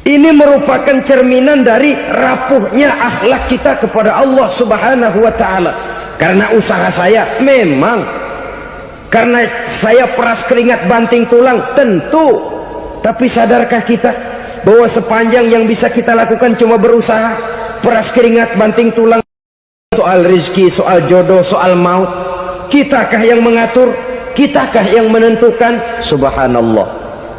Ini merupakan cerminan dari rapuhnya akhlak kita kepada Allah Subhanahu wa ta'ala. Karena usaha saya memang, karena saya peras keringat banting tulang, tentu. Tapi sadarkah kita bahwa sepanjang yang bisa kita lakukan cuma berusaha, peras keringat banting tulang? Soal rizki, soal jodoh, soal maut, kitakah yang mengatur? Kitakah yang menentukan? Subhanallah.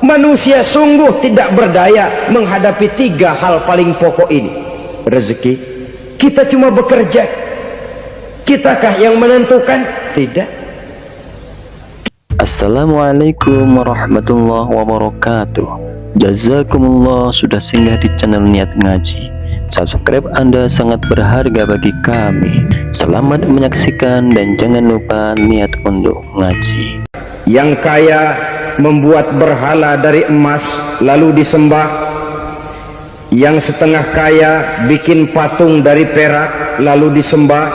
Manusia sungguh tidak berdaya menghadapi 3 hal paling pokok ini. Rezeki, kita cuma bekerja. Kitakah yang menentukan? Tidak. Assalamualaikum warahmatullahi wabarakatuh. Jazakumullah sudah singgah di channel Niat Ngaji. Subscribe Anda sangat berharga bagi kami. Selamat menyaksikan dan jangan lupa niat untuk ngaji. Yang kaya membuat berhala dari emas lalu disembah. Yang setengah kaya bikin patung dari perak lalu disembah.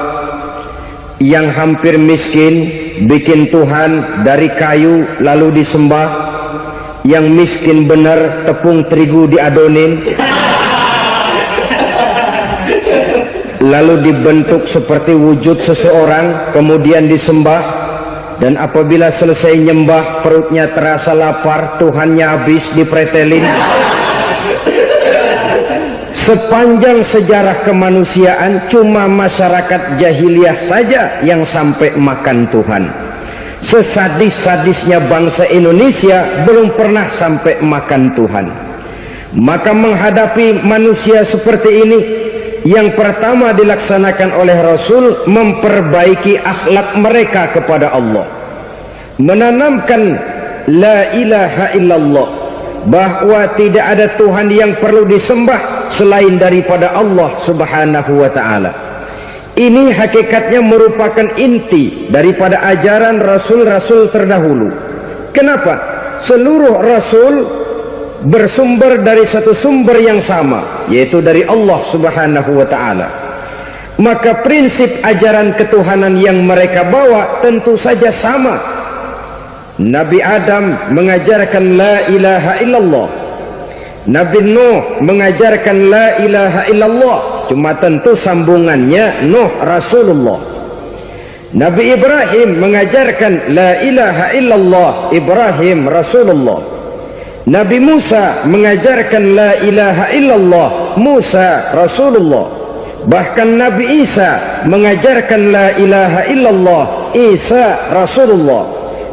Yang hampir miskin bikin Tuhan dari kayu lalu disembah. Yang miskin benar tepung terigu diadonin lalu dibentuk seperti wujud seseorang kemudian disembah. Dan apabila selesai nyembah perutnya terasa lapar, Tuhannya habis dipretelin. Sepanjang sejarah kemanusiaan cuma masyarakat jahiliyah saja yang sampai makan Tuhan. Sesadis-sadisnya bangsa Indonesia belum pernah sampai makan Tuhan. Maka menghadapi manusia seperti ini, yang pertama dilaksanakan oleh Rasul memperbaiki akhlak mereka kepada Allah, menanamkan la ilaha illallah, bahwa tidak ada Tuhan yang perlu disembah selain daripada Allah Subhanahu wa ta'ala. Ini hakikatnya merupakan inti daripada ajaran Rasul-Rasul terdahulu. Kenapa? Seluruh Rasul bersumber dari satu sumber yang sama, yaitu dari Allah Subhanahu wa ta'ala. Maka prinsip ajaran ketuhanan yang mereka bawa tentu saja sama. Nabi Adam mengajarkan la ilaha illallah, Nabi Nuh mengajarkan la ilaha illallah, cuma tentu sambungannya Nuh Rasulullah. Nabi Ibrahim mengajarkan la ilaha illallah, Ibrahim Rasulullah. Nabi Musa mengajarkan la ilaha illallah, Musa Rasulullah. Bahkan Nabi Isa mengajarkan la ilaha illallah, Isa Rasulullah.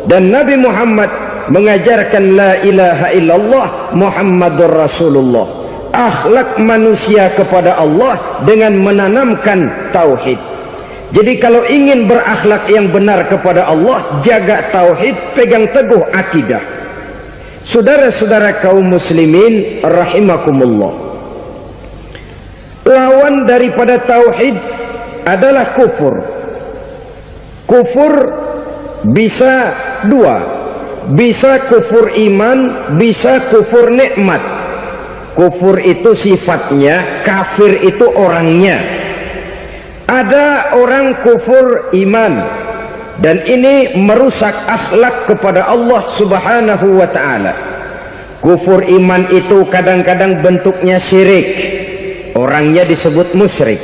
Dan Nabi Muhammad mengajarkan la ilaha illallah, Muhammadur Rasulullah. Akhlak manusia kepada Allah dengan menanamkan tauhid. Jadi kalau ingin berakhlak yang benar kepada Allah, jaga tauhid, pegang teguh akidah. Saudara-saudara kaum muslimin rahimakumullah, lawan daripada tauhid adalah kufur. Kufur bisa 2, bisa kufur iman, bisa kufur nikmat. Kufur itu sifatnya, kafir itu orangnya. Ada orang kufur iman, dan ini merusak akhlak kepada Allah Subhanahu wa ta'ala. Kufur iman itu kadang-kadang bentuknya syirik, orangnya disebut musyrik.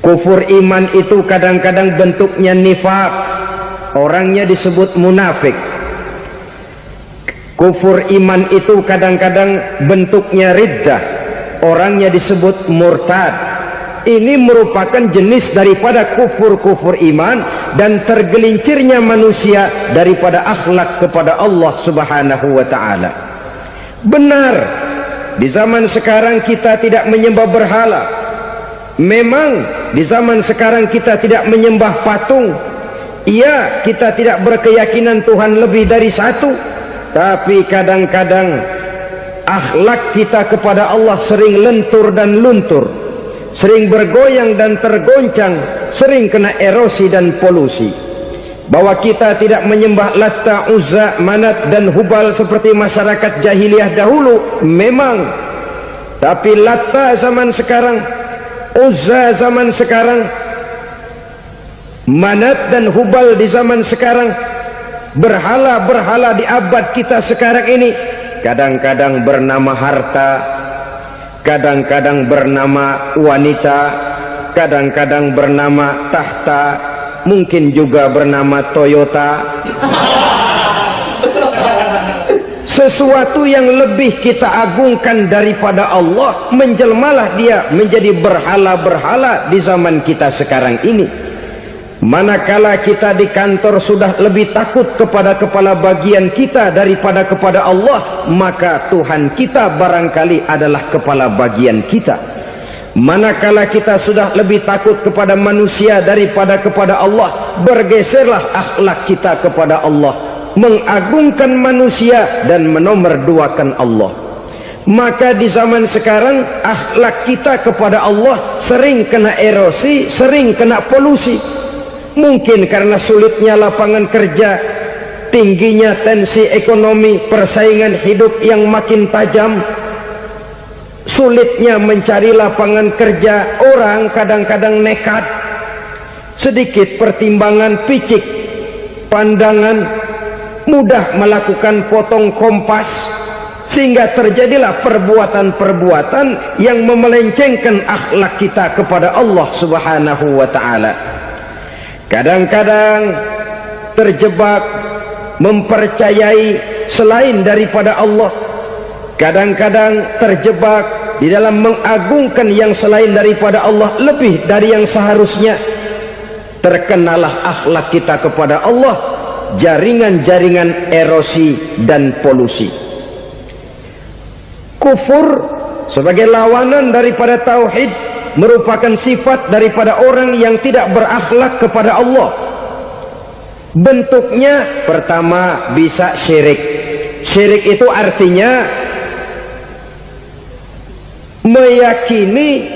Kufur iman itu kadang-kadang bentuknya nifaq, orangnya disebut munafik. Kufur iman itu kadang-kadang bentuknya riddah, orangnya disebut murtad. Ini merupakan jenis daripada kufur-kufur iman dan tergelincirnya manusia daripada akhlak kepada Allah Subhanahu wa ta'ala. Benar, di zaman sekarang kita tidak menyembah berhala. Memang di zaman sekarang kita tidak menyembah patung. Iya, kita tidak berkeyakinan Tuhan lebih dari satu. Tapi kadang-kadang akhlak kita kepada Allah sering lentur dan luntur, sering bergoyang dan tergoncang, sering kena erosi dan polusi. Bahwa kita tidak menyembah Latta, Uzza, Manat dan Hubal seperti masyarakat jahiliyah dahulu, memang. Tapi Latta zaman sekarang, Uzza zaman sekarang, Manat dan Hubal di zaman sekarang, berhala-berhala di abad kita sekarang ini kadang-kadang bernama harta, kadang-kadang bernama wanita, kadang-kadang bernama tahta, mungkin juga bernama Toyota. Sesuatu yang lebih kita agungkan daripada Allah, menjelmalah dia menjadi berhala-berhala di zaman kita sekarang ini. Manakala kita di kantor sudah lebih takut kepada kepala bagian kita daripada kepada Allah, maka Tuhan kita barangkali adalah kepala bagian kita. Manakala kita sudah lebih takut kepada manusia daripada kepada Allah, bergeserlah akhlak kita kepada Allah, mengagungkan manusia dan menomorduakan Allah. Maka di zaman sekarang akhlak kita kepada Allah sering kena erosi, sering kena polusi. Mungkin karena sulitnya lapangan kerja, tingginya tensi ekonomi, persaingan hidup yang makin tajam, sulitnya mencari lapangan kerja, orang kadang-kadang nekat, sedikit pertimbangan, picik pandangan, mudah melakukan potong kompas, sehingga terjadilah perbuatan-perbuatan yang memelencengkan akhlak kita kepada Allah Subhanahu wa ta'ala. Kadang-kadang terjebak mempercayai selain daripada Allah, kadang-kadang terjebak di dalam mengagungkan yang selain daripada Allah lebih dari yang seharusnya. Terkenalah akhlak kita kepada Allah jaringan-jaringan erosi dan polusi. Kufur sebagai lawanan daripada tauhid merupakan sifat daripada orang yang tidak berakhlak kepada Allah. Bentuknya pertama bisa syirik. Syirik itu artinya meyakini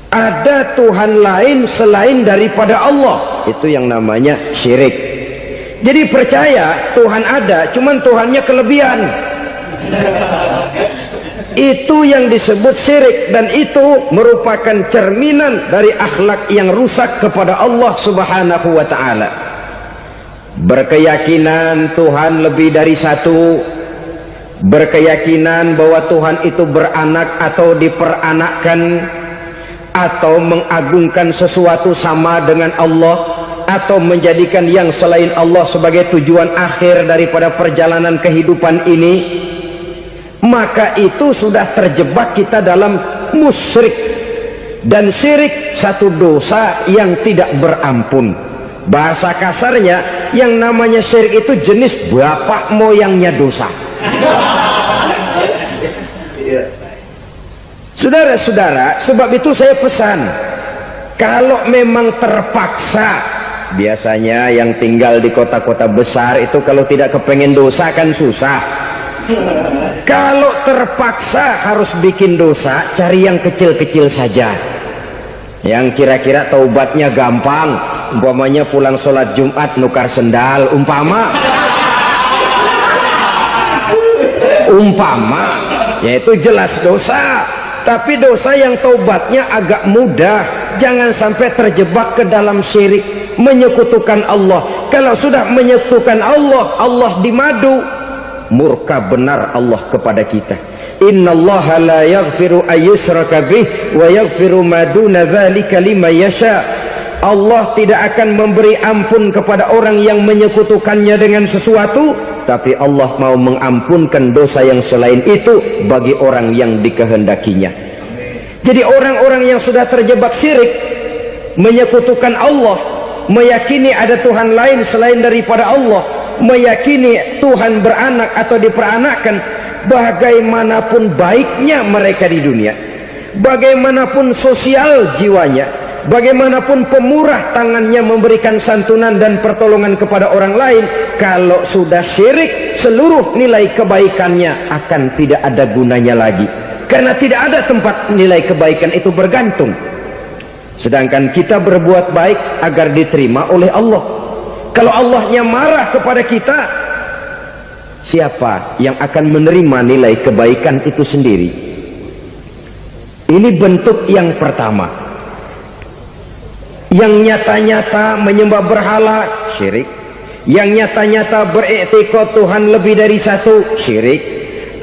ada Tuhan lain selain daripada Allah. Itu yang namanya syirik. Jadi percaya Tuhan ada, cuman Tuhannya kelebihan. Itu yang disebut syirik, dan itu merupakan cerminan dari akhlak yang rusak kepada Allah Subhanahu wa ta'ala. Berkeyakinan Tuhan lebih dari satu, berkeyakinan bahwa Tuhan itu beranak atau diperanakkan, atau mengagungkan sesuatu sama dengan Allah, atau menjadikan yang selain Allah sebagai tujuan akhir daripada perjalanan kehidupan ini, maka itu sudah terjebak kita dalam musyrik. Dan syirik satu dosa yang tidak berampun. Bahasa kasarnya, yang namanya syirik itu jenis bapak moyangnya dosa. Saudara-saudara, sebab itu saya pesan, kalau memang terpaksa, biasanya yang tinggal di kota-kota besar itu kalau tidak kepengen dosa kan susah. Kalau terpaksa harus bikin dosa, cari yang kecil-kecil saja, yang kira-kira taubatnya gampang. Umpamanya pulang sholat Jumat nukar sendal, umpama yaitu jelas dosa, tapi dosa yang taubatnya agak mudah. Jangan sampai terjebak ke dalam syirik, menyekutukan Allah. Kalau sudah menyekutukan Allah, Allah dimadu, murka benar Allah kepada kita. Innallaha la yaghfiru ayyushraka bih wa yaghfiru ma duna dzalika liman yasha. Allah tidak akan memberi ampun kepada orang yang menyekutukannya dengan sesuatu, tapi Allah mau mengampunkan dosa yang selain itu bagi orang yang dikehendakinya. Jadi orang-orang yang sudah terjebak syirik, menyekutukan Allah, meyakini ada Tuhan lain selain daripada Allah, meyakini Tuhan beranak atau diperanakkan, bagaimanapun baiknya mereka di dunia, bagaimanapun sosial jiwanya, bagaimanapun pemurah tangannya memberikan santunan dan pertolongan kepada orang lain, kalau sudah syirik, seluruh nilai kebaikannya akan tidak ada gunanya lagi, karena tidak ada tempat nilai kebaikan itu bergantung. Sedangkan kita berbuat baik agar diterima oleh Allah. Kalau Allahnya marah kepada kita, siapa yang akan menerima nilai kebaikan itu sendiri? Ini bentuk yang pertama. Yang nyata-nyata menyembah berhala, syirik. yang nyata-nyata beriktikad Tuhan lebih dari satu, syirik.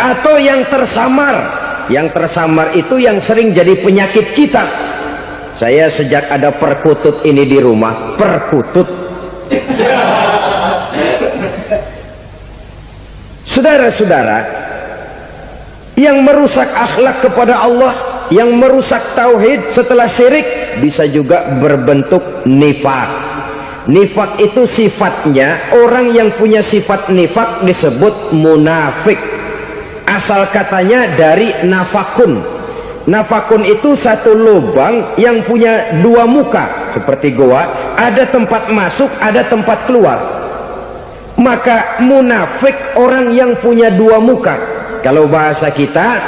Atau yang tersamar. Yang tersamar itu yang sering jadi penyakit kita. Saya sejak ada perkutut ini di rumah, perkutut. Saudara-saudara, yang merusak akhlak kepada Allah, yang merusak tauhid setelah syirik, bisa juga berbentuk nifak. Nifak itu sifatnya, orang yang punya sifat nifak disebut munafik. Asal katanya dari nafakun. Nafakun itu satu lubang yang punya dua muka, seperti goa, ada tempat masuk, ada tempat keluar. Maka munafik orang yang punya dua muka. Kalau bahasa kita,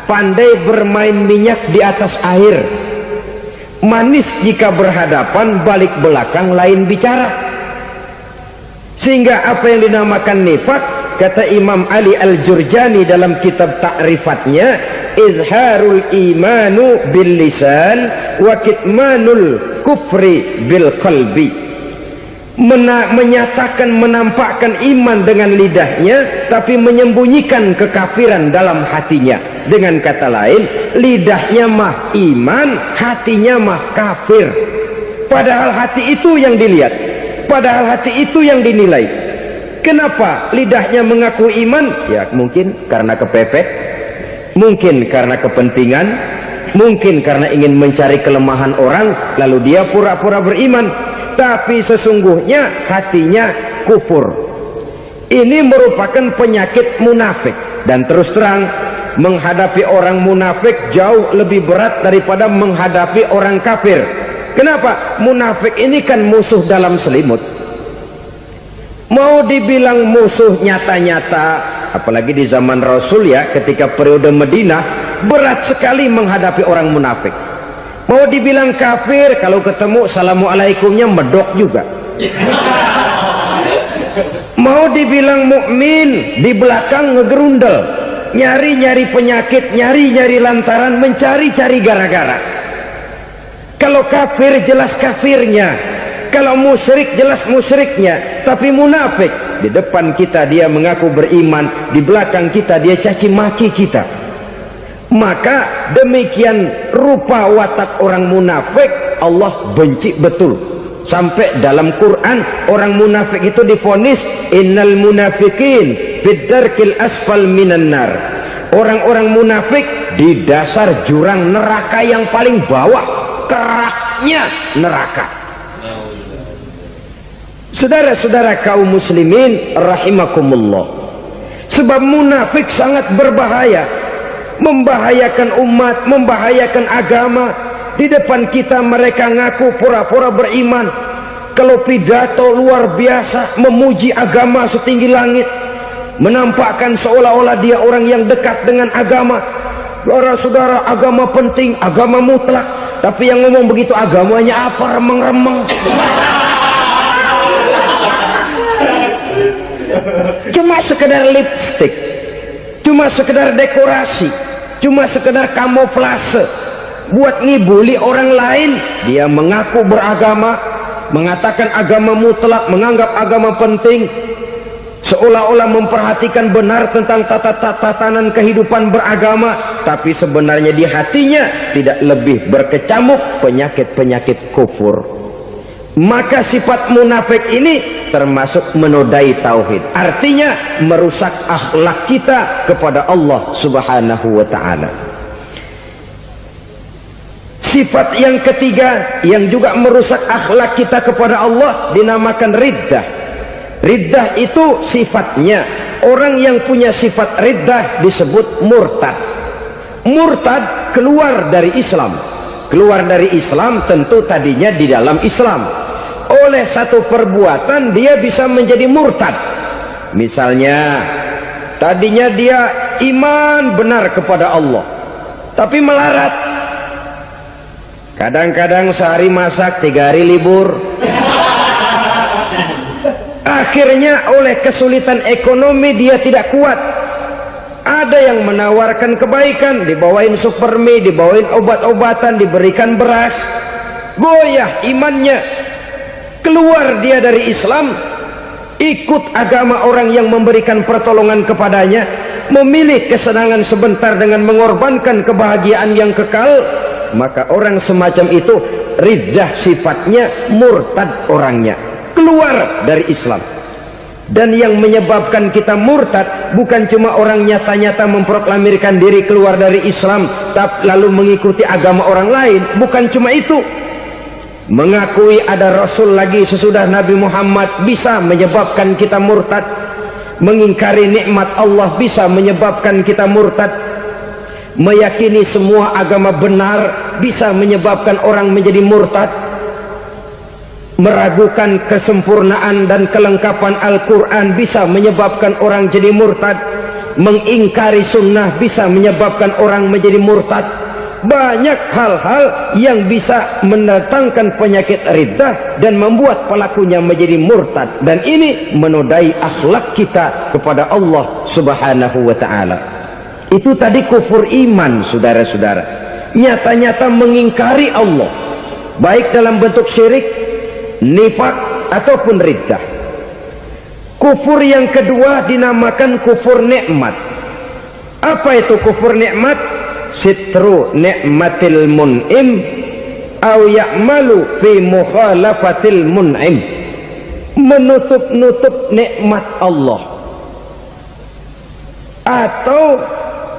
pandai bermain minyak di atas air. Manis jika berhadapan, balik belakang lain bicara. Sehingga apa yang dinamakan nifak, kata Imam Ali Al-Jurjani dalam kitab ta'rifatnya, izharul imanu bil lisan wa kitmanul kufri bil qalbi. Menyatakan, menampakkan iman dengan lidahnya, tapi menyembunyikan kekafiran dalam hatinya. Dengan kata lain, lidahnya mah iman, hatinya mah kafir. Padahal hati itu yang dilihat, padahal hati itu yang dinilai. Kenapa lidahnya mengaku iman? Ya mungkin karena kepepet, mungkin karena kepentingan, mungkin karena ingin mencari kelemahan orang, lalu dia pura-pura beriman. Tapi sesungguhnya hatinya kufur. Ini merupakan penyakit munafik. Dan terus terang, menghadapi orang munafik jauh lebih berat daripada menghadapi orang kafir. Kenapa? Munafik ini kan musuh dalam selimut. Mau dibilang musuh nyata-nyata, apalagi di zaman Rasul ya, ketika periode Madinah, berat sekali menghadapi orang munafik. Mau dibilang kafir, kalau ketemu assalamualaikumnya medok juga. Mau dibilang mukmin, di belakang ngegerundel, nyari-nyari penyakit, nyari-nyari lantaran, mencari-cari gara-gara. Kalau kafir jelas kafirnya, kalau musyrik jelas musyriknya. Tapi munafik, di depan kita dia mengaku beriman, di belakang kita dia caci maki kita. Maka demikian rupa watak orang munafik, Allah benci betul. Sampai dalam Quran orang munafik itu divonis innal munafikin fid darkil asfal minan nar. Orang-orang munafik di dasar jurang neraka yang paling bawah, keraknya neraka. Saudara-saudara kaum muslimin rahimakumullah, sebab munafik sangat berbahaya, membahayakan umat, membahayakan agama. Di depan kita mereka ngaku pura-pura beriman, kalau pidato luar biasa, memuji agama setinggi langit, menampakkan seolah-olah dia orang yang dekat dengan agama. Saudara-saudara, agama penting, agama mutlak. Tapi yang ngomong begitu agamanya apa? Remeng-remeng. Cuma sekedar lipstick, cuma sekedar dekorasi, cuma sekedar kamuflase buat ngibuli orang lain. Dia mengaku beragama, mengatakan agama mutlak, menganggap agama penting, seolah-olah memperhatikan benar tentang tatanan kehidupan beragama, tapi sebenarnya di hatinya tidak lebih berkecamuk penyakit-penyakit kufur. Maka sifat munafik ini termasuk menodai tauhid, artinya merusak akhlak kita kepada Allah Subhanahu wa ta'ala. Sifat yang ketiga yang juga merusak akhlak kita kepada Allah dinamakan riddah. Riddah itu sifatnya, orang yang punya sifat riddah disebut murtad. Murtad keluar dari Islam. Keluar dari Islam tentu tadinya di dalam Islam. Oleh satu perbuatan dia bisa menjadi murtad. Misalnya tadinya dia iman benar kepada Allah, tapi melarat. Kadang-kadang sehari masak, 3 hari libur. Akhirnya oleh kesulitan ekonomi dia tidak kuat. Ada yang menawarkan kebaikan, dibawain supermi, dibawain obat-obatan, diberikan beras. Goyah imannya, keluar dia dari Islam, ikut agama orang yang memberikan pertolongan kepadanya, memilih kesenangan sebentar dengan mengorbankan kebahagiaan yang kekal, maka orang semacam itu riddah sifatnya, murtad orangnya, keluar dari Islam. Dan yang menyebabkan kita murtad bukan cuma orang nyata-nyata memproklamirkan diri keluar dari Islam tapi lalu mengikuti agama orang lain, bukan cuma itu. Mengakui ada Rasul lagi sesudah Nabi Muhammad bisa menyebabkan kita murtad. Mengingkari nikmat Allah bisa menyebabkan kita murtad. Meyakini semua agama benar bisa menyebabkan orang menjadi murtad. Meragukan kesempurnaan dan kelengkapan Al-Quran bisa menyebabkan orang jadi murtad. Mengingkari sunnah bisa menyebabkan orang menjadi murtad. Banyak hal-hal yang bisa mendatangkan penyakit riddah dan membuat pelakunya menjadi murtad, dan ini menodai akhlak kita kepada Allah Subhanahu wa ta'ala. Itu tadi kufur iman, saudara-saudara, nyata-nyata mengingkari Allah, baik dalam bentuk syirik, nifak ataupun riddah. Kufur yang kedua dinamakan kufur nikmat. Apa itu kufur nikmat? Sitru ni'matil mun'im au ya'malu fi mukhalafatil mun'im. Menutup-nutup nikmat Allah atau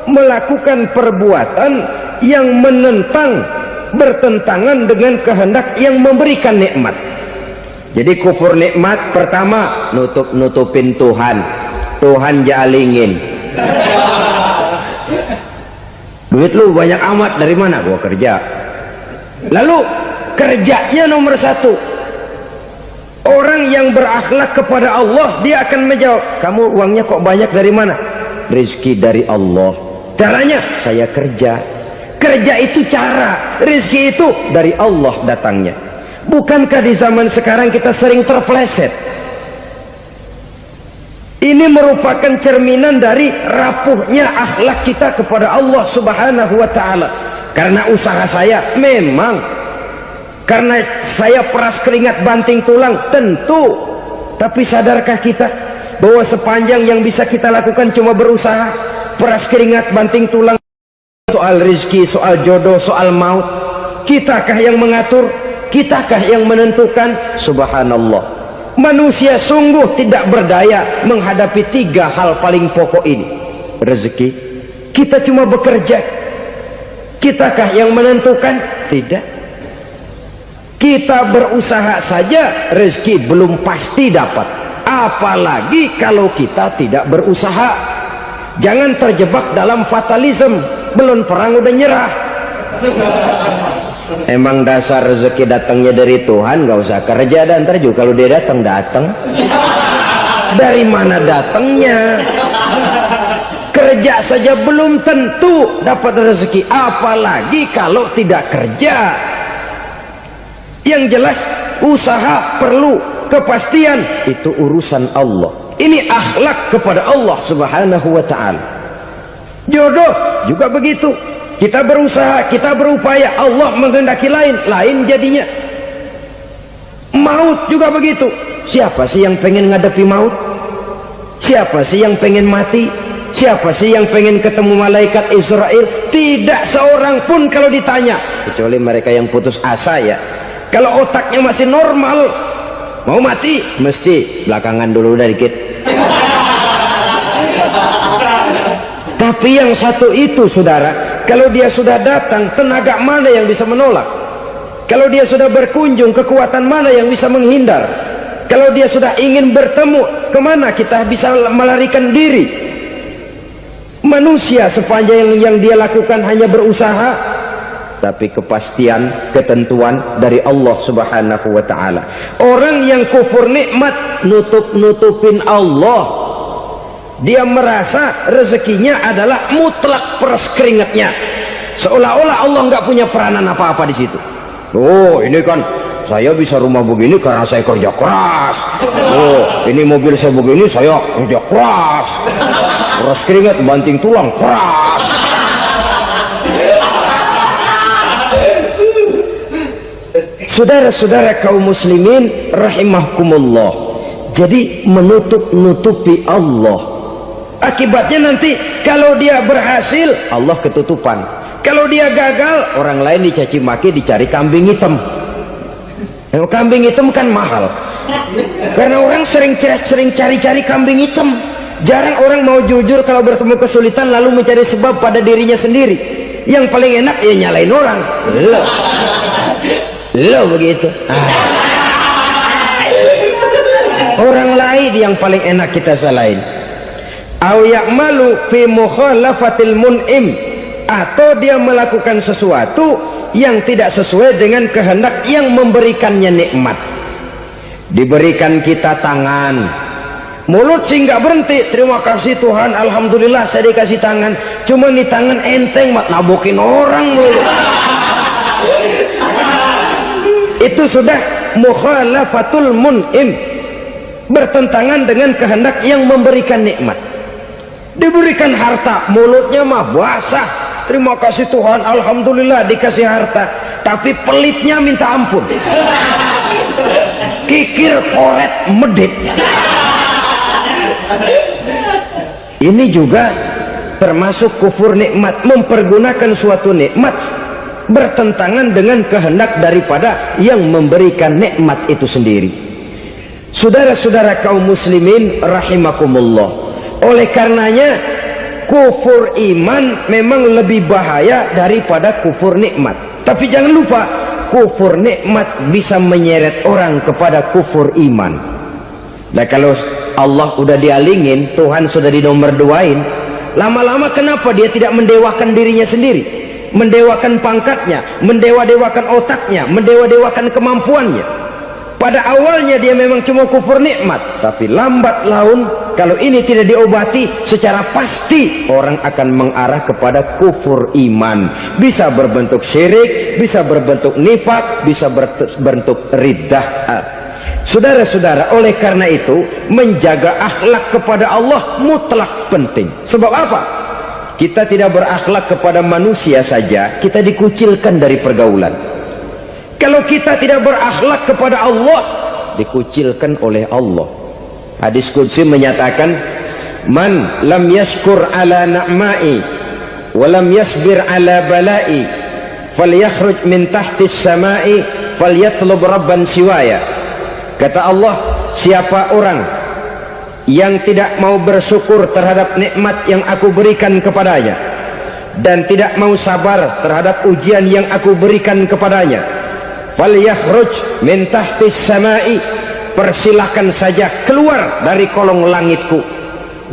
melakukan perbuatan yang menentang, bertentangan dengan kehendak yang memberikan nikmat. Jadi kufur nikmat pertama, nutup-nutupin Tuhan. Tuhan jalingin. Duit lu banyak amat, dari mana? Gua kerja. Lalu kerjanya nomor satu. Orang yang berakhlak kepada Allah, dia akan menjawab, kamu uangnya kok banyak, dari mana? Rizki dari Allah. Caranya, saya kerja. Kerja itu cara, rizki itu dari Allah datangnya. Bukankah di zaman sekarang kita sering terpleset? Ini merupakan cerminan dari rapuhnya akhlak kita kepada Allah Subhanahu wa ta'ala. Karena usaha saya memang, karena saya peras keringat banting tulang, tentu. Tapi sadarkah kita bahwa sepanjang yang bisa kita lakukan cuma berusaha, peras keringat banting tulang? Soal rizki, soal jodoh, soal maut, kitakah yang mengatur? Kitakah yang menentukan? Subhanallah. Manusia sungguh tidak berdaya menghadapi tiga hal paling pokok ini. Rezeki, kita cuma bekerja. Kitakah yang menentukan? Tidak. Kita berusaha saja, rezeki belum pasti dapat. Apalagi kalau kita tidak berusaha. Jangan terjebak dalam fatalisme. Belum perang udah nyerah. Emang dasar rezeki datangnya dari Tuhan, gak usah kerja, dan ntar juga kalau dia datang. Dari mana datangnya? Kerja saja belum tentu dapat rezeki, apalagi kalau tidak kerja. Yang jelas usaha perlu kepastian, itu urusan Allah. Ini akhlak kepada Allah Subhanahu wa ta'ala. Jodoh juga begitu. Kita berusaha, kita berupaya, Allah menghendaki lain jadinya. Maut juga begitu. Siapa sih yang pengen ngadepi maut? Siapa sih yang pengen mati? Siapa sih yang pengen ketemu malaikat Israel? Tidak seorang pun kalau ditanya, kecuali mereka yang putus asa ya. Kalau otaknya masih normal, mau mati mesti belakangan dulu udah dikit. Tapi yang satu itu, saudara, kalau dia sudah datang, tenaga mana yang bisa menolak? Kalau dia sudah berkunjung, kekuatan mana yang bisa menghindar? Kalau dia sudah ingin bertemu, kemana kita bisa melarikan diri? Manusia sepanjang yang dia lakukan hanya berusaha, tapi kepastian, ketentuan dari Allah Subhanahu wa ta'ala. Orang yang kufur nikmat, nutupin Allah. Dia merasa rezekinya adalah mutlak peras keringatnya, seolah-olah Allah nggak punya peranan apa-apa di situ. Oh, ini kan saya bisa rumah begini karena saya kerja keras. Oh, ini mobil saya begini, saya kerja keras. Peras keringat, banting tulang, keras. Saudara-saudara kaum muslimin rahimahkumullah, Jadi menutup-nutupi Allah. Akibatnya nanti kalau dia berhasil, Allah ketutupan. Kalau dia gagal, orang lain dicaci maki, dicari kambing hitam. Yang kambing hitam kan mahal. Karena orang sering cari-cari kambing hitam. Jarang orang mau jujur kalau bertemu kesulitan lalu mencari sebab pada dirinya sendiri. Yang paling enak ya nyalain orang. Lo begitu. Orang lain yang paling enak kita salahin. Au ya'malu fi mukhalafatil mun'im, atau dia melakukan sesuatu yang tidak sesuai dengan kehendak yang memberikannya nikmat. Diberikan kita tangan, mulut sih nggak berhenti, terima kasih Tuhan, alhamdulillah saya dikasih tangan. Cuma nih tangan enteng mat nabokin orang mulu. Itu sudah mukhalafatul mun'im, bertentangan dengan kehendak yang memberikan nikmat. Diberikan harta, mulutnya mah basah, terima kasih Tuhan, alhamdulillah dikasih harta, tapi pelitnya minta ampun, kikir koret medit. Ini juga termasuk kufur nikmat, mempergunakan suatu nikmat bertentangan dengan kehendak daripada yang memberikan nikmat itu sendiri. Saudara-saudara kaum muslimin rahimakumullah, oleh karenanya kufur iman memang lebih bahaya daripada kufur nikmat. Tapi jangan lupa, kufur nikmat bisa menyeret orang kepada kufur iman. Nah kalau Allah udah dialingin, Tuhan sudah dinomor duain, lama-lama kenapa dia tidak mendewakan dirinya sendiri, mendewakan pangkatnya, mendewa-dewakan otaknya, mendewa-dewakan kemampuannya? Pada awalnya dia memang cuma kufur nikmat, tapi lambat laun kalau ini tidak diobati secara pasti orang akan mengarah kepada kufur iman. Bisa berbentuk syirik, bisa berbentuk nifak, bisa berbentuk riddah. Saudara-saudara, oleh karena itu menjaga akhlak kepada Allah mutlak penting. Sebab apa? Kita tidak berakhlak kepada manusia saja, kita dikucilkan dari pergaulan. Kalau kita tidak berakhlak kepada Allah, dikucilkan oleh Allah. Hadis qudsi menyatakan, man lam yashkur ala na'mai wa lam yasbir ala balai falyakhruj min tahtis samai falyatlub rabban siwaya. Kata Allah, siapa orang yang tidak mau bersyukur terhadap nikmat yang aku berikan kepadanya dan tidak mau sabar terhadap ujian yang aku berikan kepadanya, falyakhruj min tahtis samai, persilahkan saja keluar dari kolong langitku,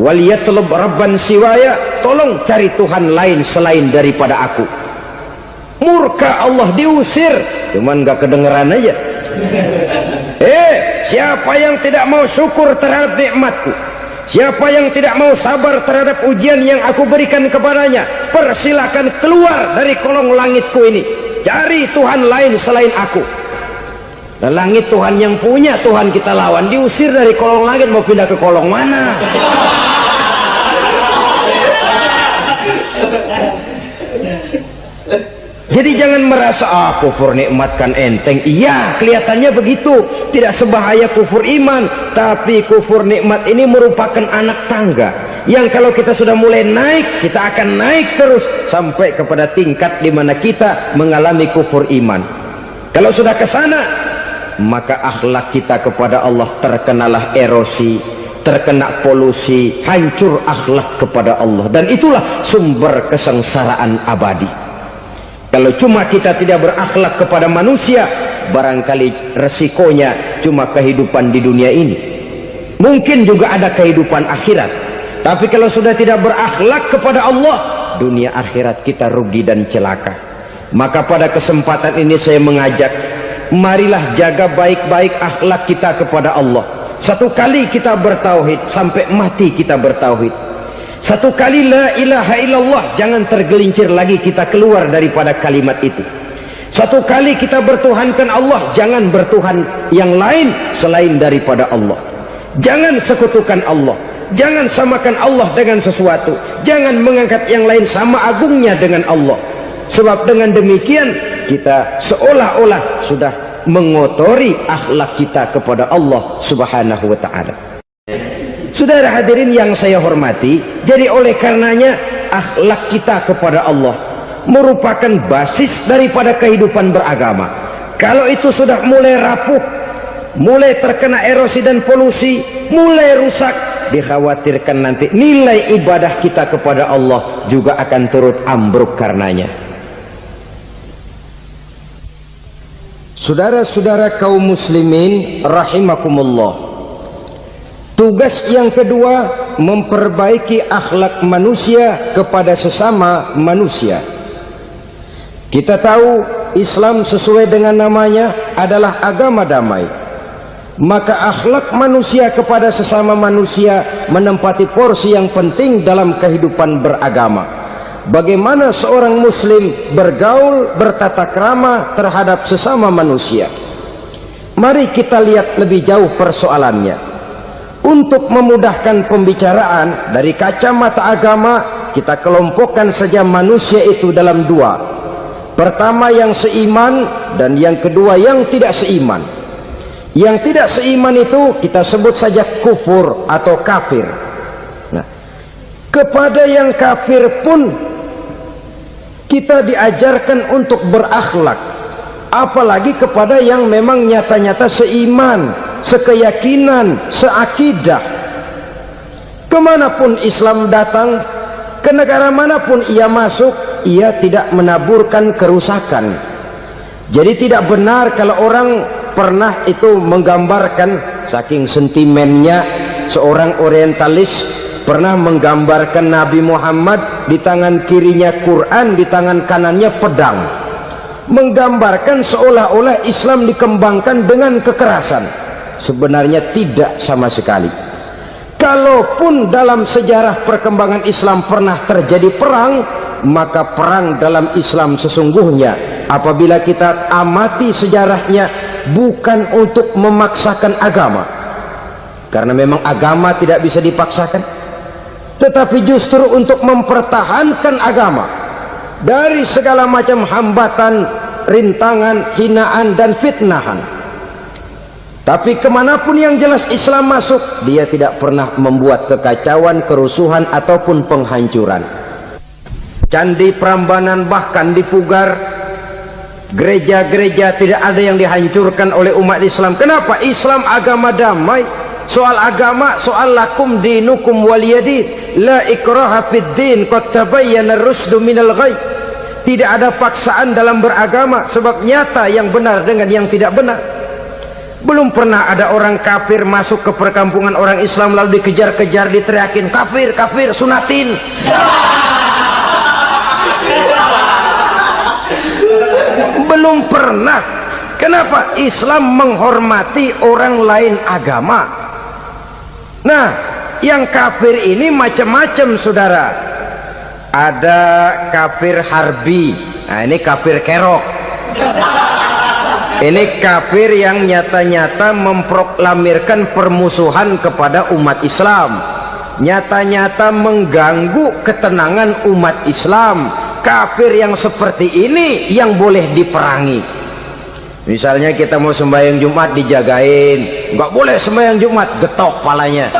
waliyatlub rabban siwaya, tolong cari Tuhan lain selain daripada aku. Murka Allah, diusir, cuman gak kedengeran aja. Siapa yang tidak mau syukur terhadap nikmatku, siapa yang tidak mau sabar terhadap ujian yang aku berikan kepadanya, persilahkan keluar dari kolong langitku ini, cari Tuhan lain selain aku. Nah, langit Tuhan yang punya, Tuhan kita lawan, diusir dari kolong langit, mau pindah ke kolong mana? Jadi jangan merasa kufur nikmat kan enteng. Iya, kelihatannya begitu, tidak sebahaya kufur iman. Tapi kufur nikmat ini merupakan anak tangga yang kalau kita sudah mulai naik, kita akan naik terus sampai kepada tingkat di mana kita mengalami kufur iman. Kalau sudah ke sana, maka akhlak kita kepada Allah terkenalah erosi, terkena polusi, hancur akhlak kepada Allah, dan itulah sumber kesengsaraan abadi. Kalau cuma kita tidak berakhlak kepada manusia, barangkali resikonya cuma kehidupan di dunia ini. Mungkin juga ada kehidupan akhirat. Tapi kalau sudah tidak berakhlak kepada Allah, dunia akhirat kita rugi dan celaka. Maka pada kesempatan ini saya mengajak, marilah jaga baik-baik akhlak kita kepada Allah. Satu kali kita bertauhid, sampai mati kita bertauhid. Satu kali la ilaha illallah, jangan tergelincir lagi kita keluar daripada kalimat itu. Satu kali kita bertuhankan Allah, jangan bertuhan yang lain selain daripada Allah. Jangan sekutukan Allah, jangan samakan Allah dengan sesuatu, jangan mengangkat yang lain sama agungnya dengan Allah. Sebab dengan demikian kita seolah-olah sudah mengotori akhlak kita kepada Allah Subhanahu wa taala. Saudara hadirin yang saya hormati, jadi oleh karenanya akhlak kita kepada Allah merupakan basis daripada kehidupan beragama. Kalau itu sudah mulai rapuh, mulai terkena erosi dan polusi, mulai rusak, dikhawatirkan nanti nilai ibadah kita kepada Allah juga akan turut ambruk karenanya. Saudara-saudara kaum muslimin rahimakumullah, tugas yang kedua memperbaiki akhlak manusia kepada sesama manusia. Kita tahu Islam sesuai dengan namanya adalah agama damai. Maka akhlak manusia kepada sesama manusia menempati porsi yang penting dalam kehidupan beragama. Bagaimana seorang muslim bergaul, bertata krama terhadap sesama manusia. Mari kita lihat lebih jauh persoalannya. Untuk memudahkan pembicaraan dari kacamata agama, kita kelompokkan saja manusia itu dalam dua. Pertama yang seiman, dan yang kedua yang tidak seiman. Yang tidak seiman itu kita sebut saja kufur atau kafir. Nah, kepada yang kafir pun kita diajarkan untuk berakhlak, apalagi kepada yang memang nyata-nyata seiman, sekeyakinan, seakidah. Kemanapun Islam datang, ke negara manapun ia masuk, ia tidak menaburkan kerusakan. Jadi tidak benar kalau orang pernah itu menggambarkan, saking sentimennya seorang orientalis pernah menggambarkan Nabi Muhammad di tangan kirinya Quran, di tangan kanannya pedang, menggambarkan seolah-olah Islam dikembangkan dengan kekerasan. Sebenarnya tidak sama sekali. Kalaupun dalam sejarah perkembangan Islam pernah terjadi perang, maka perang dalam Islam sesungguhnya apabila kita amati sejarahnya bukan untuk memaksakan agama, karena memang agama tidak bisa dipaksakan, tetapi justru untuk mempertahankan agama dari segala macam hambatan, rintangan, hinaan dan fitnahan. Tapi kemanapun yang jelas Islam masuk, dia tidak pernah membuat kekacauan, kerusuhan ataupun penghancuran. Candi Prambanan bahkan dipugar, gereja-gereja tidak ada yang dihancurkan oleh umat Islam. Kenapa? Islam agama damai. Soal agama, soal lakum dinukum waliyadin, la ikraha fid din, qad tabayyana ar-rusdu minal ghayy. Tidak ada paksaan dalam beragama, sebab nyata yang benar dengan yang tidak benar. Belum pernah ada orang kafir masuk ke perkampungan orang Islam lalu dikejar-kejar, diteriakin kafir, kafir, sunatin. Belum pernah. Kenapa? Islam menghormati orang lain agama. Nah, yang kafir ini macam-macam, saudara. Ada kafir harbi. Nah, ini kafir kerok. Ini kafir yang nyata-nyata memproklamirkan permusuhan kepada umat Islam, nyata-nyata mengganggu ketenangan umat Islam. Kafir yang seperti ini yang boleh diperangi. Misalnya kita mau sembahyang Jumat dijagain, nggak boleh sembahyang Jumat, getok palanya.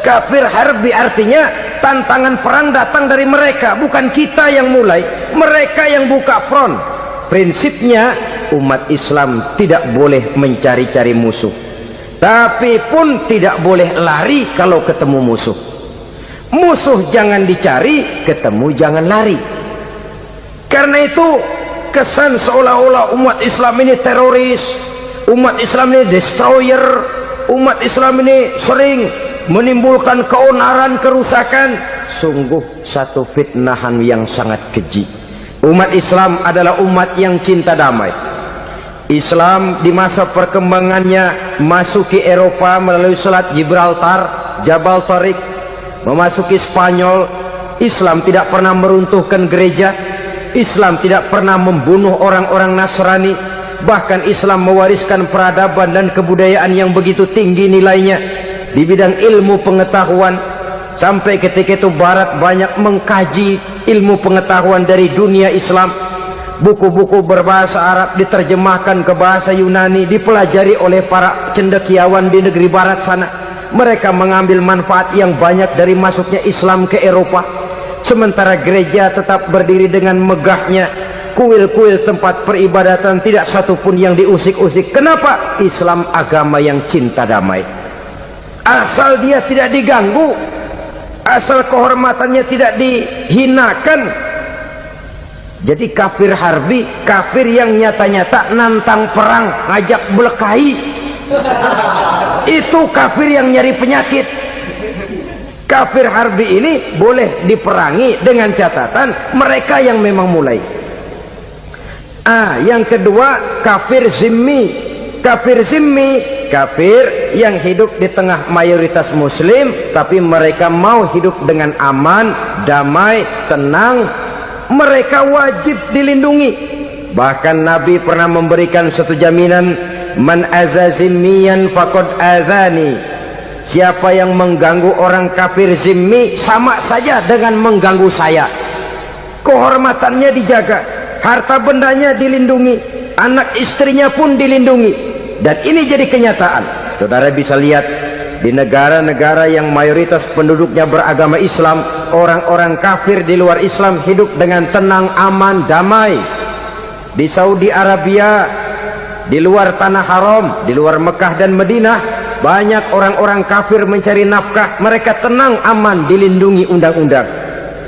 Kafir harbi artinya tantangan perang datang dari mereka, bukan kita yang mulai, mereka yang buka front. Prinsipnya umat Islam tidak boleh mencari-cari musuh, tapi pun tidak boleh lari kalau ketemu musuh. Musuh jangan dicari, ketemu jangan lari. Karena itu kesan seolah-olah umat Islam ini teroris, umat Islam ini destroyer, umat Islam ini sering menimbulkan keonaran, kerusakan. Sungguh satu fitnahan yang sangat keji. Umat Islam adalah umat yang cinta damai. Islam di masa perkembangannya masuki Eropa melalui Selat Gibraltar, Jabal Tariq, memasuki Spanyol. Islam tidak pernah meruntuhkan gereja, Islam tidak pernah membunuh orang-orang Nasrani. Bahkan Islam mewariskan peradaban dan kebudayaan yang begitu tinggi nilainya di bidang ilmu pengetahuan, sampai ketika itu Barat banyak mengkaji ilmu pengetahuan dari dunia Islam. Buku-buku berbahasa Arab diterjemahkan ke bahasa Yunani, dipelajari oleh para cendekiawan di negeri barat sana. Mereka mengambil manfaat yang banyak dari masuknya Islam ke Eropa. Sementara gereja tetap berdiri dengan megahnya. Kuil-kuil tempat peribadatan tidak satupun yang diusik-usik. Kenapa? Islam agama yang cinta damai. Asal dia tidak diganggu, asal kehormatannya tidak dihinakan. Jadi kafir harbi, kafir yang nyata-nyata nantang perang, ngajak berkelahi, itu kafir yang nyari penyakit. Kafir harbi ini boleh diperangi dengan catatan mereka yang memang mulai. Yang kedua, kafir zimmi. Kafir zimmi, kafir yang hidup di tengah mayoritas muslim, tapi mereka mau hidup dengan aman, damai, tenang. Mereka wajib dilindungi. Bahkan Nabi pernah memberikan satu jaminan, man azazimmiyan faqad azani. Siapa yang mengganggu orang kafir zimmi sama saja dengan mengganggu saya. Kehormatannya dijaga, harta bendanya dilindungi, anak istrinya pun dilindungi. Dan ini jadi kenyataan. Saudara bisa lihat di negara-negara yang mayoritas penduduknya beragama Islam, orang-orang kafir di luar Islam hidup dengan tenang, aman, damai. Di Saudi Arabia, di luar tanah haram, di luar Mekah dan Madinah, banyak orang-orang kafir mencari nafkah. Mereka tenang, aman, dilindungi undang-undang.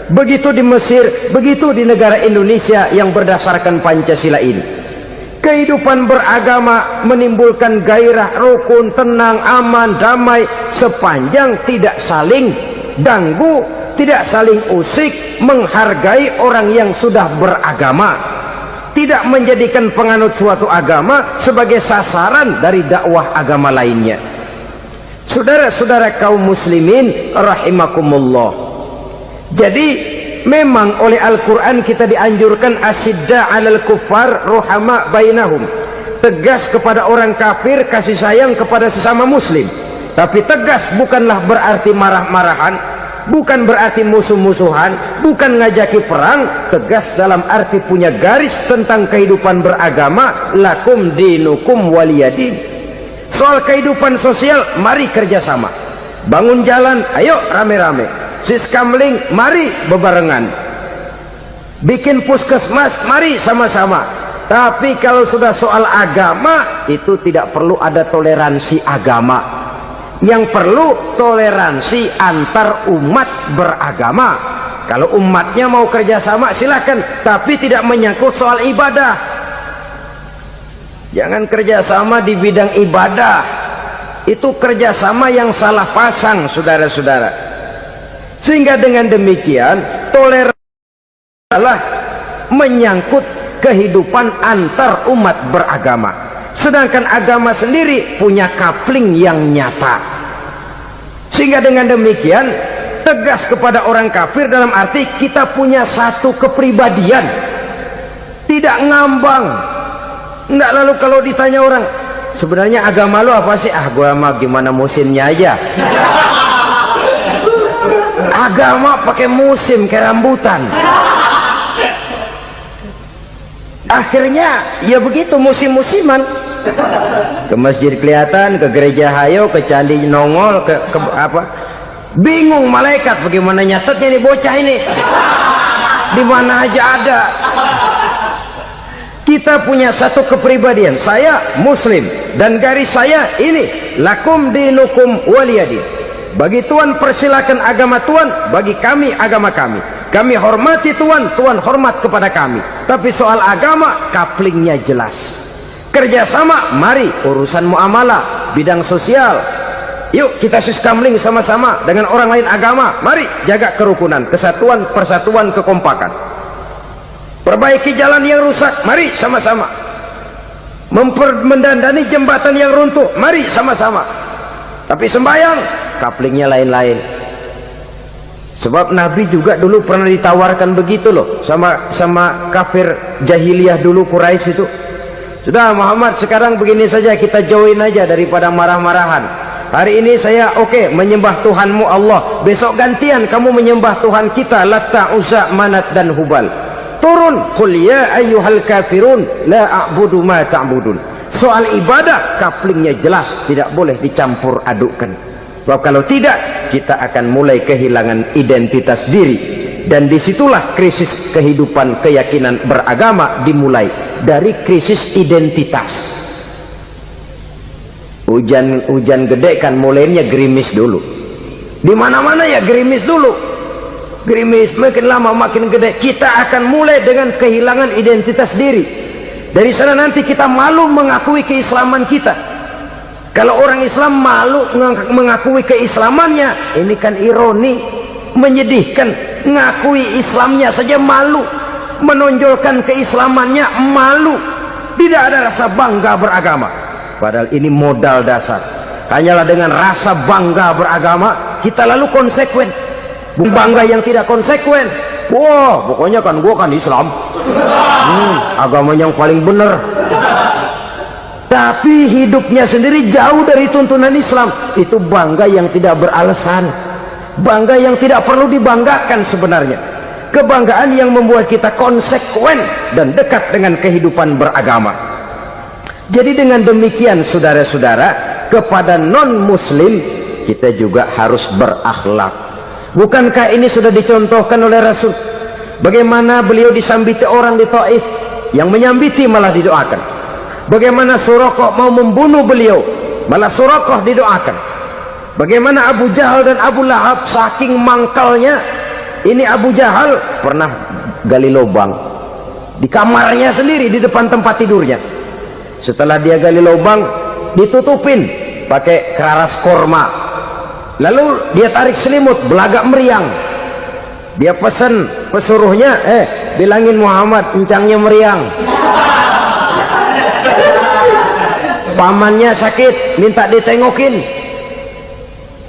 Begitu di Mesir, begitu di negara Indonesia yang berdasarkan Pancasila ini. Kehidupan beragama menimbulkan gairah, rukun, tenang, aman, damai, sepanjang tidak saling ganggu, tidak saling usik, menghargai orang yang sudah beragama, tidak menjadikan penganut suatu agama sebagai sasaran dari dakwah agama lainnya. Saudara-saudara kaum muslimin rahimakumullah, jadi memang oleh Al-Quran kita dianjurkan asidda alal kuffar ruhama bainahum, tegas kepada orang kafir, kasih sayang kepada sesama muslim. Tapi tegas bukanlah berarti marah-marahan, bukan berarti musuh-musuhan, bukan ngajaki perang. Tegas dalam arti punya garis tentang kehidupan beragama, lakum dinukum waliyadin. Soal kehidupan sosial, mari kerjasama. Bangun jalan, ayo rame-rame. Siskamling, mari bebarengan. Bikin puskesmas, mari sama-sama. Tapi kalau sudah soal agama, itu tidak perlu ada toleransi agama. Yang perlu toleransi antar umat beragama. Kalau umatnya mau kerjasama silahkan, tapi tidak menyangkut soal ibadah. Jangan kerjasama di bidang ibadah. Itu kerjasama yang salah pasang, saudara-saudara. Sehingga dengan demikian toleransi adalah menyangkut kehidupan antar umat beragama. Sedangkan agama sendiri punya coupling yang nyata. Sehingga dengan demikian tegas kepada orang kafir dalam arti kita punya satu kepribadian, tidak ngambang. Enggak, lalu kalau ditanya orang, sebenarnya agama lu apa sih? Gua mah gimana musimnya aja. Agama pakai musim kayak rambutan. Akhirnya ya begitu, musim-musiman. Ke masjid kelihatan, ke gereja hayo, ke candi nongol, ke apa? Bingung malaikat bagaimana nyatetnya nih bocah ini. Di mana aja ada. Kita punya satu kepribadian. Saya muslim dan garis saya ini, lakum dinukum waliyadin. Bagi Tuhan persilakan agama Tuhan, bagi kami agama kami. Kami hormati Tuhan, Tuhan hormat kepada kami. Tapi soal agama, couplingnya jelas. Kerjasama, mari urusan muamalah, bidang sosial. Yuk kita siskamling sama-sama dengan orang lain agama. Mari jaga kerukunan, kesatuan, persatuan, kekompakan. Perbaiki jalan yang rusak, mari sama-sama. Mendandani jembatan yang runtuh, mari sama-sama. Tapi sembahyang, couplingnya lain-lain. Sebab Nabi juga dulu pernah ditawarkan begitu loh sama kafir jahiliyah dulu, Quraisy itu. Sudah Muhammad, sekarang begini saja, kita join aja daripada marah-marahan. Hari ini saya menyembah Tuhanmu Allah, besok gantian kamu menyembah Tuhan kita Latta, Uzza, Manat dan Hubal. Turun, qul ya ayyuhal kafirun la a'budu ma ta'budun. Soal ibadah kaplingnya jelas, tidak boleh dicampur adukkan. Sebab kalau tidak, kita akan mulai kehilangan identitas diri, dan disitulah krisis kehidupan keyakinan beragama dimulai dari krisis identitas. Hujan gede kan mulainya gerimis dulu. Di mana-mana ya gerimis dulu. Gerimis makin lama makin gede. Kita akan mulai dengan kehilangan identitas diri. Dari sana nanti kita malu mengakui keislaman kita. Kalau orang Islam malu mengakui keislamannya, ini kan ironi, menyedihkan. Ngakui Islamnya saja malu, menonjolkan keislamannya malu. Tidak ada rasa bangga beragama. Padahal ini modal dasar. Hanyalah dengan rasa bangga beragama kita lalu konsekuen. Bangga yang tidak konsekuen, wah pokoknya kan gua kan Islam, agama yang paling benar. Tapi hidupnya sendiri jauh dari tuntunan Islam. Itu bangga yang tidak beralasan, bangga yang tidak perlu dibanggakan sebenarnya. Kebanggaan yang membuat kita konsekuen dan dekat dengan kehidupan beragama. Jadi dengan demikian saudara-saudara, kepada non-muslim kita juga harus berakhlak. Bukankah ini sudah dicontohkan oleh Rasul? Bagaimana beliau disambiti orang di Taif, yang menyambiti malah didoakan. Bagaimana Suraqah mau membunuh beliau, malah Suraqah didoakan. Bagaimana Abu Jahal dan Abu Lahab saking mangkalnya. Ini Abu Jahal pernah gali lubang di kamarnya sendiri, di depan tempat tidurnya. Setelah dia gali lubang, ditutupin pakai keraras korma. Lalu dia tarik selimut, belagak meriang. Dia pesan pesuruhnya, bilangin Muhammad encangnya meriang. Pamannya sakit, minta ditengokin.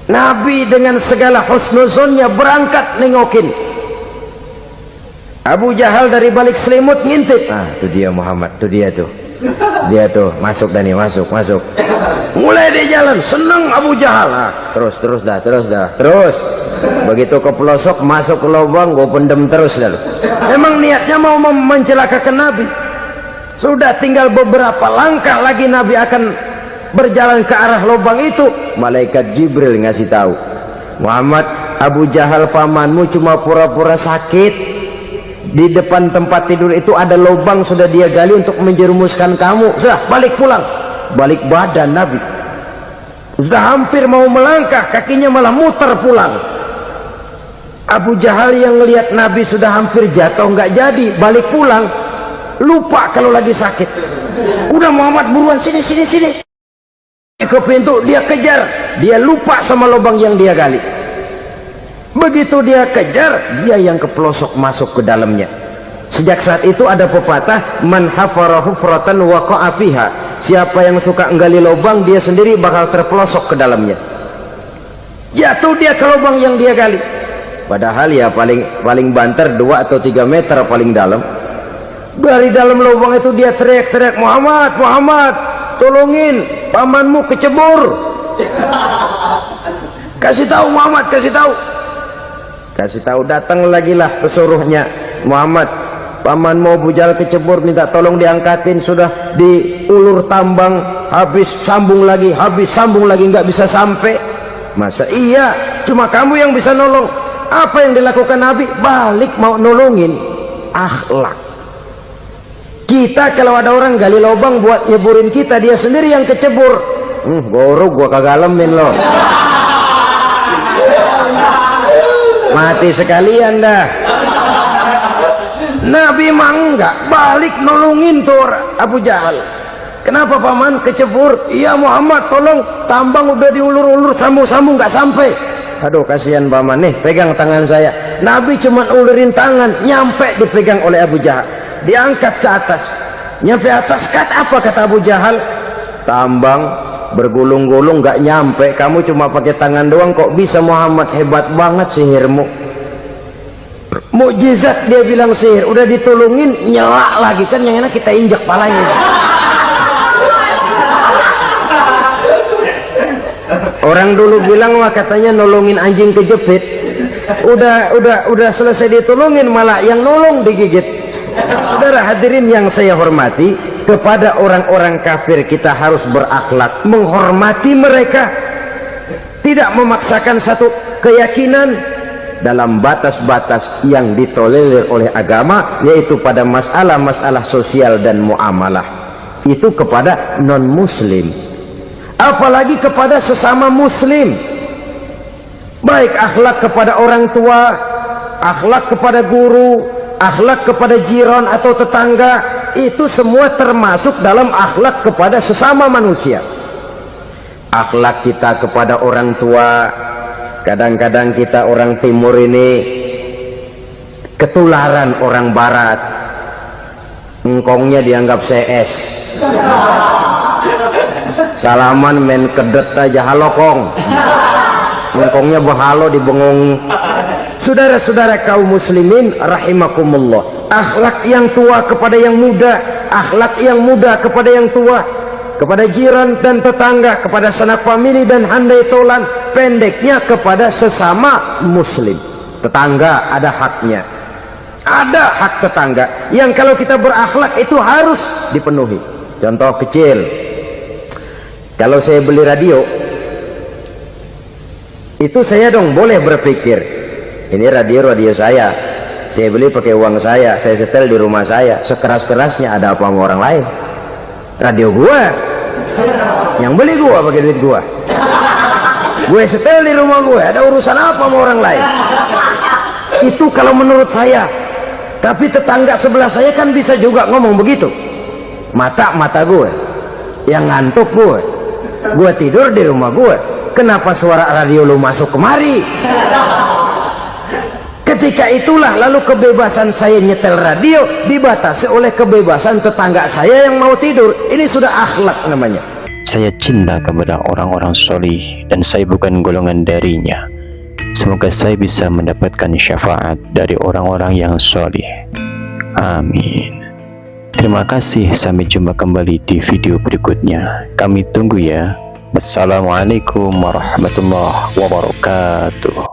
Nabi dengan segala husnuzonnya berangkat nengokin. Abu Jahal dari balik selimut ngintip. Itu dia Muhammad, itu dia tuh. Dia tuh masuk Dani, masuk. Mulai dia jalan, senang Abu Jahal. Terus begitu ke pelosok, masuk ke lubang, gue pendem terus lalu. Emang niatnya mau mencelakakan Nabi. Sudah tinggal beberapa langkah lagi Nabi akan berjalan ke arah lubang itu. Malaikat Jibril ngasih tahu, Muhammad, Abu Jahal pamanmu cuma pura-pura sakit. Di depan tempat tidur itu ada lubang sudah dia gali untuk menjerumuskan kamu. Sudah balik pulang. Balik badan Nabi. Sudah hampir mau melangkah, kakinya malah muter pulang. Abu Jahal yang melihat Nabi sudah hampir jatuh nggak jadi, balik pulang. Lupa kalau lagi sakit. Udah Muhammad buruan sini. Ke pintu dia kejar. Dia lupa sama lubang yang dia gali. Begitu dia kejar, dia yang ke pelosok masuk ke dalamnya. Sejak saat itu ada pepatah, man hafara hufratan waqa'a fiha. Siapa yang suka nggali lubang, dia sendiri bakal terpelosok ke dalamnya. Jatuh dia ke lubang yang dia gali. Padahal ya paling banter 2 atau 3 meter paling dalam. Dari dalam lubang itu dia teriak-teriak, Muhammad, tolongin, pamanmu kecebur. Kasih tahu Muhammad, kasih tahu. Datang lagi lah pesuruhnya, Muhammad, pamanmu Abu Jahal kecebur, minta tolong diangkatin. Sudah diulur tambang, habis sambung lagi, nggak bisa sampai. Masa iya cuma kamu yang bisa nolong? Apa yang dilakukan Nabi? Balik mau nolongin. Akhlak. Kita kalau ada orang gali lubang buat nyeburin kita, dia sendiri yang kecebur. Gorok gua kagak lemin loh. Mati sekalian dah. Nabi mah enggak, balik nolongin tuh Abu Jahal. Kenapa paman kecebur? Iya Muhammad, tolong, tambang udah diulur-ulur, sambung-sambung nggak sampai. Aduh kasihan paman, nih pegang tangan saya. Nabi cuma ulurin tangan, nyampe dipegang oleh Abu Jahal. Diangkat ke atas, nyampe atas. Apa kata Abu Jahal? Tambang bergulung-gulung nggak nyampe, kamu cuma pakai tangan doang kok bisa Muhammad, hebat banget sihirmu. Mukjizat dia bilang sihir, udah ditolongin nyelak lagi, kan yang enak kita injak palanya. Orang dulu bilang wah katanya nolongin anjing kejepit. Udah selesai ditolongin malah yang nolong digigit. Saudara hadirin yang saya hormati, kepada orang-orang kafir kita harus berakhlak, menghormati mereka, tidak memaksakan satu keyakinan dalam batas-batas yang ditolerir oleh agama, yaitu pada masalah-masalah sosial dan muamalah. Itu kepada non-muslim, apalagi kepada sesama muslim. Baik akhlak kepada orang tua, akhlak kepada guru, akhlak kepada jiran atau tetangga, itu semua termasuk dalam akhlak kepada sesama manusia. Akhlak kita kepada orang tua, kadang-kadang kita orang timur ini ketularan orang barat. Engkongnya dianggap CS, salaman main kedet aja halokong, engkongnya bahalo dibengong. Saudara-saudara kaum muslimin rahimakumullah, akhlak yang tua kepada yang muda, akhlak yang muda kepada yang tua, kepada jiran dan tetangga, kepada sanak famili dan handai tolan, pendeknya kepada sesama muslim. Tetangga ada haknya, ada hak tetangga yang kalau kita berakhlak itu harus dipenuhi. Contoh kecil, kalau saya beli radio, itu saya dong boleh berpikir, ini radio saya beli pakai uang saya setel di rumah saya, sekeras-kerasnya ada apa sama orang lain? Radio gua, yang beli gua pakai duit gua, gue setel di rumah gue, ada urusan apa sama orang lain? Itu kalau menurut saya. Tapi tetangga sebelah saya kan bisa juga ngomong begitu. Mata gue yang ngantuk, gue tidur di rumah gue, kenapa suara radio lu masuk kemari? Ketika itulah lalu kebebasan saya nyetel radio dibatasi oleh kebebasan tetangga saya yang mau tidur. Ini sudah akhlak namanya. Saya cinta kepada orang-orang solih dan saya bukan golongan darinya. Semoga saya bisa mendapatkan syafaat dari orang-orang yang solih. Amin. Terima kasih, sampai jumpa kembali di video berikutnya. Kami tunggu ya. Wassalamualaikum warahmatullahi wabarakatuh.